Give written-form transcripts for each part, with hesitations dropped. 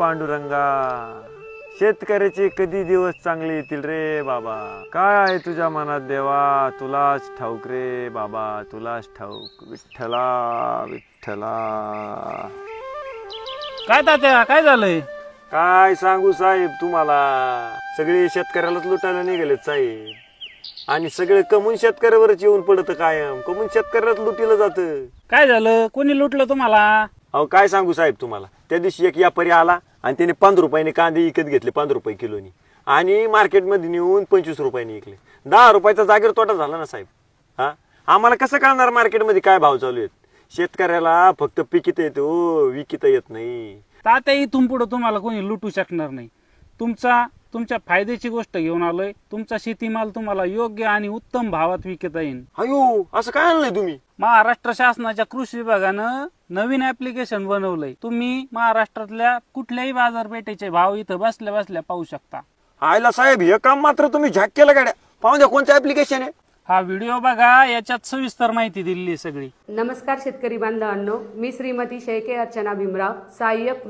पांडुरंगा, शेतकऱ्याचे कधी दिवस चांगले येतील रे बाबा. काय आहे तुझ्या मनात देवा, तुलाच ठाऊक रे बाबा, तुलाच ठाऊक. विठ्ठला विठ्ठला. काय तात्या, काय झालंय? काय सांगू साहेब तुम्हाला, सगळे शेतकऱ्यालाच लुटायला निघालेत साहेब. आणि सगळे कमून शेतकऱ्यावरच येऊन पडत, कायम कमून शेतकऱ्यालाच लुटीलं जातं. काय झालं? कोणी लुटलं तुम्हाला? अहो काय सांगू साहेब तुम्हाला, त्या दिवशी एक व्यापारी आला आणि त्याने 5 रुपयाने कांदे विकत घेतले, 5 रुपये किलोनी, आणि मार्केटमध्ये नेऊन 25 रुपयाने विकले. 10 रुपयाचा जागेवर तोटा झाला ना साहेब. हा, आम्हाला कसं कळणार मार्केटमध्ये काय भाव चालू आहेत? शेतकऱ्याला फक्त पिकिता येतो, विकिता येत नाही. तात्या, इथून पुढे तुम्हाला कोणी लुटू शकणार नाही. तुमच्या फायद्याची गोष्ट घेऊन आलोय. तुमचा शेतीमाल तुम्हाला योग्य आणि उत्तम भावात विकता येईल. अयो, असं काय आणलंय तुम्ही? महाराष्ट्र शासनाच्या कृषी विभागानं नवीन ऍप्लिकेशन बनवलंय. तुम्ही महाराष्ट्रातल्या कुठल्याही बाजारपेठेचे भाव इथं बसल्या बसल्या पाहू शकता. आयला साहेब, हे काम मात्र तुम्ही झॅक केलं गाड्या. पाहून द्या कोणतं ऍप्लिकेशन आहे. हा व्हिडिओ बघा, याच्यात सविस्तर माहिती दिलेली सगळी. नमस्कार शेतकरी बांधवांनो, मी श्रीमती शेळके अर्चना भीमराव, सहाय्यक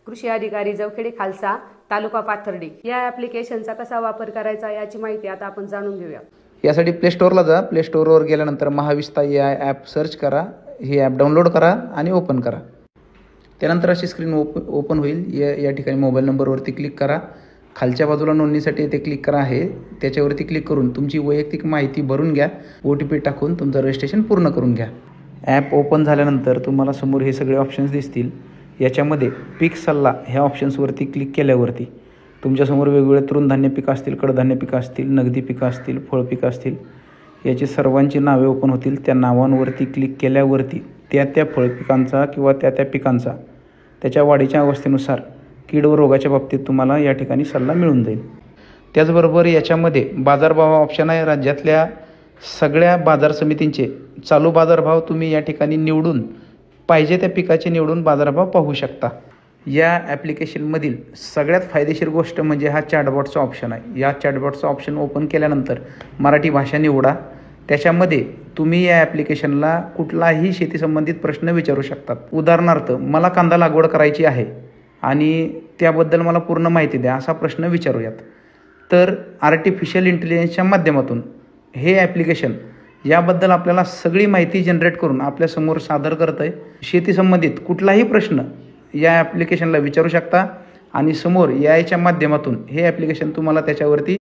कृषी अधिकारी जवखेडे खालसा, तालुका पाथर्डी. या ऍप्लिकेशनचा कसा वापर करायचा याची माहिती आता आपण जाणून घेऊया. यासाठी प्ले स्टोअरला जा. प्ले स्टोअरवर गेल्यानंतर महाविस्ता या ॲप सर्च करा, ही ॲप डाउनलोड करा आणि ओपन करा. त्यानंतर अशी स्क्रीन ओपन होईल. या ठिकाणी मोबाईल नंबरवरती क्लिक करा. खालच्या बाजूला नोंदणीसाठी ते क्लिक करा आहे, त्याच्यावरती क्लिक करून तुमची वैयक्तिक माहिती भरून घ्या. OTP टाकून तुमचं रजिस्ट्रेशन पूर्ण करून घ्या. ॲप ओपन झाल्यानंतर तुम्हाला समोर हे सगळे ऑप्शन्स दिसतील. याच्यामध्ये पीक सल्ला ह्या ऑप्शन्सवरती क्लिक केल्यावरती तुमच्यासमोर वेगवेगळे तृणधान्य पिकं असतील, कडधान्य पिकं असतील, नगदी पिकं असतील, फळपिकं असतील, याची सर्वांची नावे ओपन होतील. त्या नावांवरती क्लिक केल्यावरती त्या फळपिकांचा किंवा त्या पिकांचा त्याच्या वाढीच्या अवस्थेनुसार कीड व रोगाच्या बाबतीत तुम्हाला या ठिकाणी सल्ला मिळून जाईल. त्याचबरोबर याच्यामध्ये बाजारभाव ऑप्शन आहे. राज्यातल्या सगळ्या बाजार समितींचे चालू बाजारभाव तुम्ही या ठिकाणी निवडून पाहिजे त्या पिकाचे निवडून बाजारभाव पाहू शकता. या ॲप्लिकेशनमधील सगळ्यात फायदेशीर गोष्ट म्हणजे हा चॅटबॉटचा ऑप्शन आहे. या चॅटबॉटचा ऑप्शन ओपन केल्यानंतर मराठी भाषा निवडा. त्याच्यामध्ये तुम्ही या ॲप्लिकेशनला कुठलाही शेतीसंबंधित प्रश्न विचारू शकतात. उदाहरणार्थ, मला कांदा लागवड करायची आहे आणि त्याबद्दल मला पूर्ण माहिती द्या, असा प्रश्न विचारूयात. तर आर्टिफिशियल इंटेलिजन्सच्या माध्यमातून हे ॲप्लिकेशन याबद्दल आपल्याला सगळी माहिती जनरेट करून आपल्यासमोर सादर करत आहे. शेतीसंबंधित कुठलाही प्रश्न या ॲप्लिकेशनला विचारू शकता आणि समोर याच्या माध्यमातून हे ॲप्लिकेशन तुम्हाला त्याच्यावरती